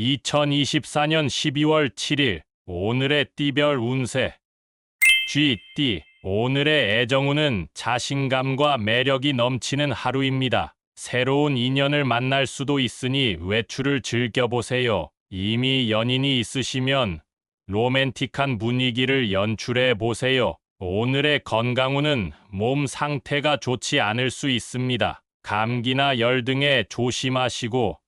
2024년 12월 7일 오늘의 띠별 운세. 쥐띠. 오늘의 애정운은 자신감과 매력이 넘치는 하루입니다. 새로운 인연을 만날 수도 있으니 외출을 즐겨보세요. 이미 연인이 있으시면 로맨틱한 분위기를 연출해 보세요. 오늘의 건강운은 몸 상태가 좋지 않을 수 있습니다. 감기나 열 등에 조심하시고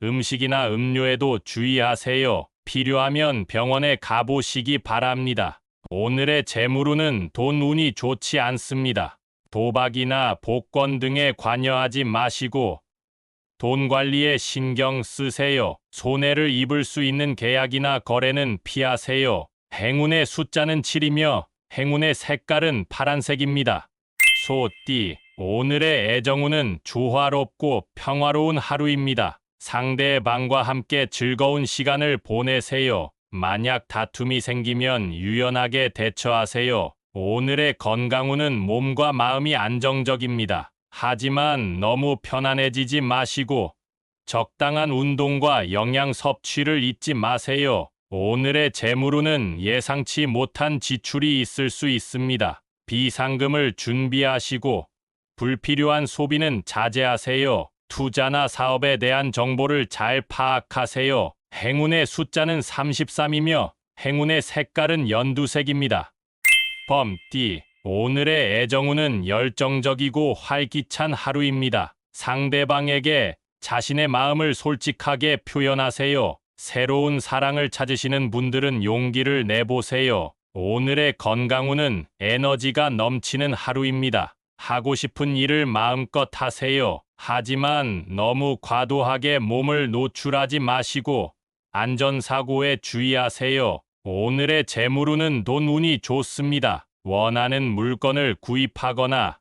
음식이나 음료에도 주의하세요. 필요하면 병원에 가보시기 바랍니다. 오늘의 재물운은 돈 운이 좋지 않습니다. 도박이나 복권 등에 관여하지 마시고 돈 관리에 신경 쓰세요. 손해를 입을 수 있는 계약이나 거래는 피하세요. 행운의 숫자는 7이며 행운의 색깔은 파란색입니다. 소띠. 오늘의 애정운은 조화롭고 평화로운 하루입니다. 상대방과 함께 즐거운 시간을 보내세요. 만약 다툼이 생기면 유연하게 대처하세요. 오늘의 건강운은 몸과 마음이 안정적입니다. 하지만 너무 편안해지지 마시고 적당한 운동과 영양 섭취를 잊지 마세요. 오늘의 재물운은 예상치 못한 지출이 있을 수 있습니다. 비상금을 준비하시고 불필요한 소비는 자제하세요. 투자나 사업에 대한 정보를 잘 파악하세요. 행운의 숫자는 33이며 행운의 색깔은 연두색입니다. 범띠. 오늘의 애정운은 열정적이고 활기찬 하루입니다. 상대방에게 자신의 마음을 솔직하게 표현하세요. 새로운 사랑을 찾으시는 분들은 용기를 내보세요. 오늘의 건강운은 에너지가 넘치는 하루입니다. 하고 싶은 일을 마음껏 하세요. 하지만 너무 과도하게 몸을 노출하지 마시고 안전사고에 주의하세요. 오늘의 재물운은 돈 운이 좋습니다. 원하는 물건을 구입하거나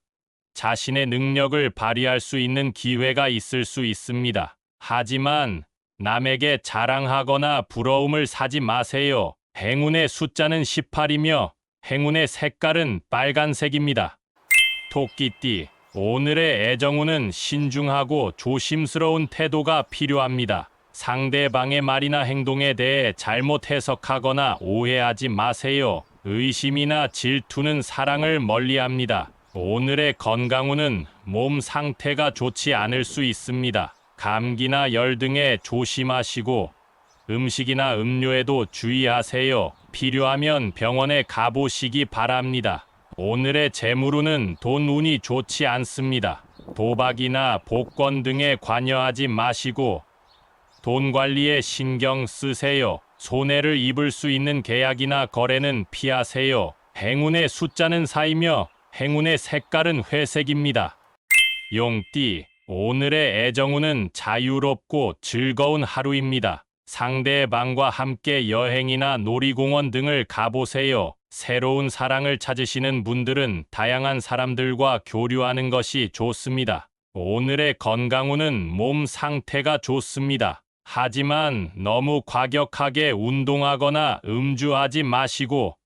자신의 능력을 발휘할 수 있는 기회가 있을 수 있습니다. 하지만 남에게 자랑하거나 부러움을 사지 마세요. 행운의 숫자는 18이며 행운의 색깔은 빨간색입니다. 토끼띠. 오늘의 애정운은 신중하고 조심스러운 태도가 필요합니다. 상대방의 말이나 행동에 대해 잘못 해석하거나 오해하지 마세요. 의심이나 질투는 사랑을 멀리합니다. 오늘의 건강운은 몸 상태가 좋지 않을 수 있습니다. 감기나 열 등에 조심하시고 음식이나 음료에도 주의하세요. 필요하면 병원에 가보시기 바랍니다. 오늘의 재물운은 돈 운이 좋지 않습니다. 도박이나 복권 등에 관여하지 마시고 돈 관리에 신경 쓰세요. 손해를 입을 수 있는 계약이나 거래는 피하세요. 행운의 숫자는 4이며 행운의 색깔은 회색입니다. 용띠. 오늘의 애정운은 자유롭고 즐거운 하루입니다. 상대방과 함께 여행이나 놀이공원 등을 가보세요. 새로운 사랑을 찾으시는 분들은 다양한 사람들과 교류하는 것이 좋습니다. 오늘의 건강운은 몸 상태가 좋습니다. 하지만 너무 과격하게 운동하거나 음주하지 마시고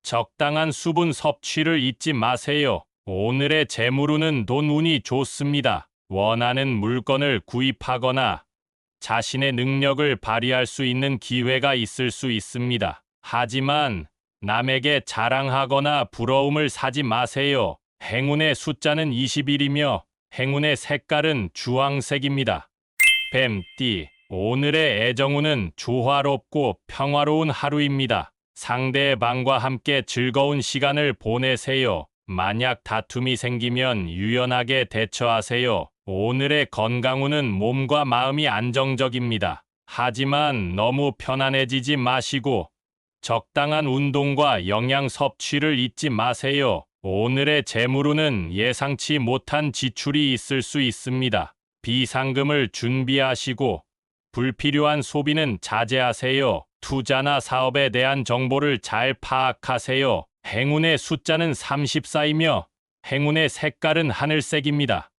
적당한 수분 섭취를 잊지 마세요. 오늘의 재물운은 돈 운이 좋습니다. 원하는 물건을 구입하거나 자신의 능력을 발휘할 수 있는 기회가 있을 수 있습니다. 하지만 남에게 자랑하거나 부러움을 사지 마세요. 행운의 숫자는 21이며 행운의 색깔은 주황색입니다. 뱀띠. 오늘의 애정운은 조화롭고 평화로운 하루입니다. 상대방과 함께 즐거운 시간을 보내세요. 만약 다툼이 생기면 유연하게 대처하세요. 오늘의 건강운은 몸과 마음이 안정적입니다. 하지만 너무 편안해지지 마시고 적당한 운동과 영양 섭취를 잊지 마세요. 오늘의 재물운은 예상치 못한 지출이 있을 수 있습니다. 비상금을 준비하시고 불필요한 소비는 자제하세요. 투자나 사업에 대한 정보를 잘 파악하세요. 행운의 숫자는 34이며 행운의 색깔은 하늘색입니다.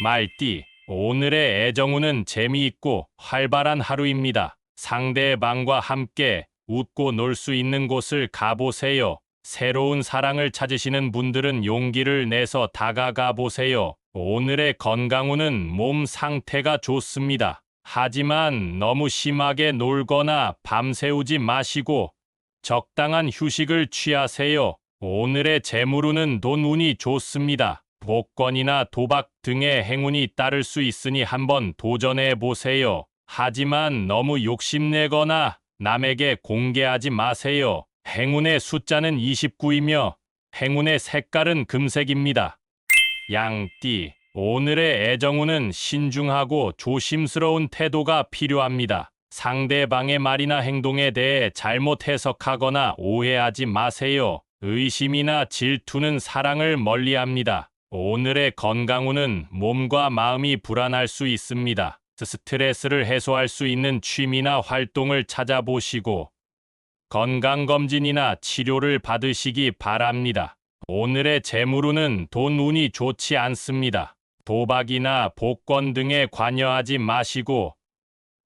말띠. 오늘의 애정운은 재미있고 활발한 하루입니다. 상대방과 함께 웃고 놀 수 있는 곳을 가보세요. 새로운 사랑을 찾으시는 분들은 용기를 내서 다가가 보세요. 오늘의 건강운은 몸 상태가 좋습니다. 하지만 너무 심하게 놀거나 밤새우지 마시고 적당한 휴식을 취하세요. 오늘의 재물운은 돈 운이 좋습니다. 복권이나 도박 등의 행운이 따를 수 있으니 한번 도전해 보세요. 하지만 너무 욕심내거나 남에게 공개하지 마세요. 행운의 숫자는 29이며 행운의 색깔은 금색입니다. 양띠, 오늘의 애정운은 신중하고 조심스러운 태도가 필요합니다. 상대방의 말이나 행동에 대해 잘못 해석하거나 오해하지 마세요. 의심이나 질투는 사랑을 멀리합니다. 오늘의 건강운은 몸과 마음이 불안할 수 있습니다. 스트레스를 해소할 수 있는 취미나 활동을 찾아보시고 건강검진이나 치료를 받으시기 바랍니다. 오늘의 재물운은 돈 운이 좋지 않습니다. 도박이나 복권 등에 관여하지 마시고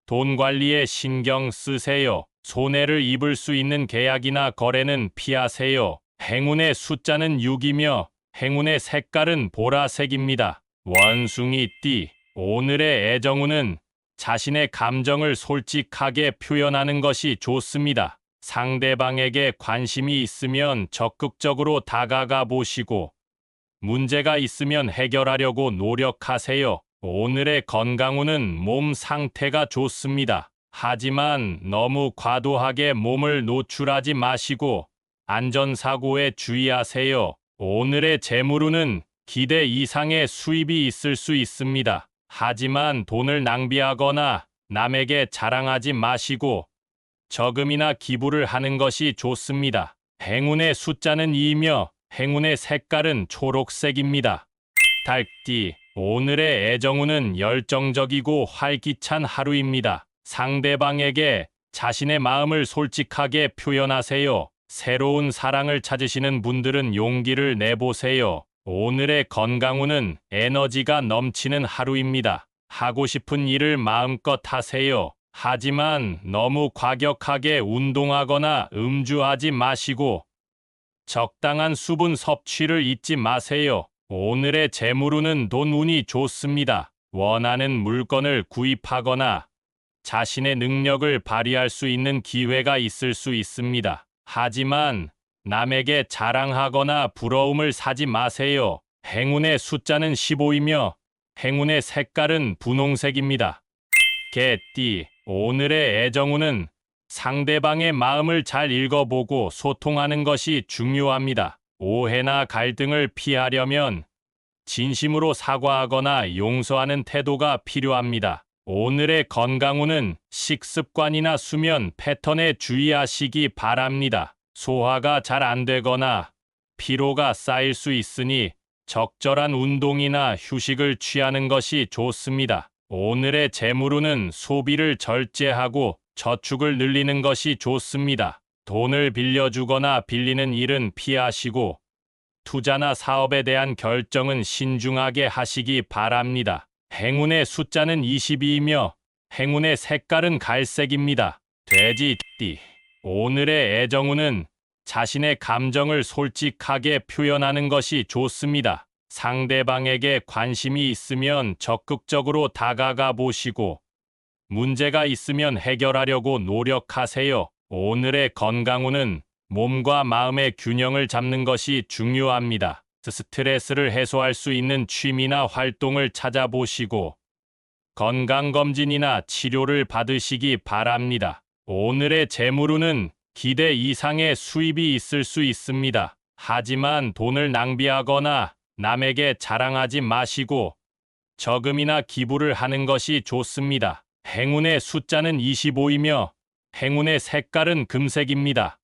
돈 관리에 신경 쓰세요. 손해를 입을 수 있는 계약이나 거래는 피하세요. 행운의 숫자는 6이며 행운의 색깔은 보라색입니다. 원숭이띠, 오늘의 애정운은 자신의 감정을 솔직하게 표현하는 것이 좋습니다. 상대방에게 관심이 있으면 적극적으로 다가가 보시고 문제가 있으면 해결하려고 노력하세요. 오늘의 건강운은 몸 상태가 좋습니다. 하지만 너무 과도하게 몸을 노출하지 마시고 안전사고에 주의하세요. 오늘의 재물운은 기대 이상의 수입이 있을 수 있습니다. 하지만 돈을 낭비하거나 남에게 자랑하지 마시고 저금이나 기부를 하는 것이 좋습니다. 행운의 숫자는 2이며 행운의 색깔은 초록색입니다. 닭띠, 오늘의 애정운은 열정적이고 활기찬 하루입니다. 상대방에게 자신의 마음을 솔직하게 표현하세요. 새로운 사랑을 찾으시는 분들은 용기를 내보세요. 오늘의 건강운은 에너지가 넘치는 하루입니다. 하고 싶은 일을 마음껏 하세요. 하지만 너무 과격하게 운동하거나 음주하지 마시고 적당한 수분 섭취를 잊지 마세요. 오늘의 재물운은 돈 운이 좋습니다. 원하는 물건을 구입하거나 자신의 능력을 발휘할 수 있는 기회가 있을 수 있습니다. 하지만 남에게 자랑하거나 부러움을 사지 마세요. 행운의 숫자는 15이며 행운의 색깔은 분홍색입니다. 개띠, 오늘의 애정운은 상대방의 마음을 잘 읽어보고 소통하는 것이 중요합니다. 오해나 갈등을 피하려면 진심으로 사과하거나 용서하는 태도가 필요합니다. 오늘의 건강운은 식습관이나 수면 패턴에 주의하시기 바랍니다. 소화가 잘 안 되거나 피로가 쌓일 수 있으니 적절한 운동이나 휴식을 취하는 것이 좋습니다. 오늘의 재물운은 소비를 절제하고 저축을 늘리는 것이 좋습니다. 돈을 빌려주거나 빌리는 일은 피하시고 투자나 사업에 대한 결정은 신중하게 하시기 바랍니다. 행운의 숫자는 22이며 행운의 색깔은 갈색입니다. 돼지띠, 오늘의 애정운은 자신의 감정을 솔직하게 표현하는 것이 좋습니다. 상대방에게 관심이 있으면 적극적으로 다가가 보시고 문제가 있으면 해결하려고 노력하세요. 오늘의 건강운은 몸과 마음의 균형을 잡는 것이 중요합니다. 스트레스를 해소할 수 있는 취미나 활동을 찾아보시고 건강검진이나 치료를 받으시기 바랍니다. 오늘의 재물운은 기대 이상의 수입이 있을 수 있습니다. 하지만 돈을 낭비하거나 남에게 자랑하지 마시고 저금이나 기부를 하는 것이 좋습니다. 행운의 숫자는 25이며 행운의 색깔은 금색입니다.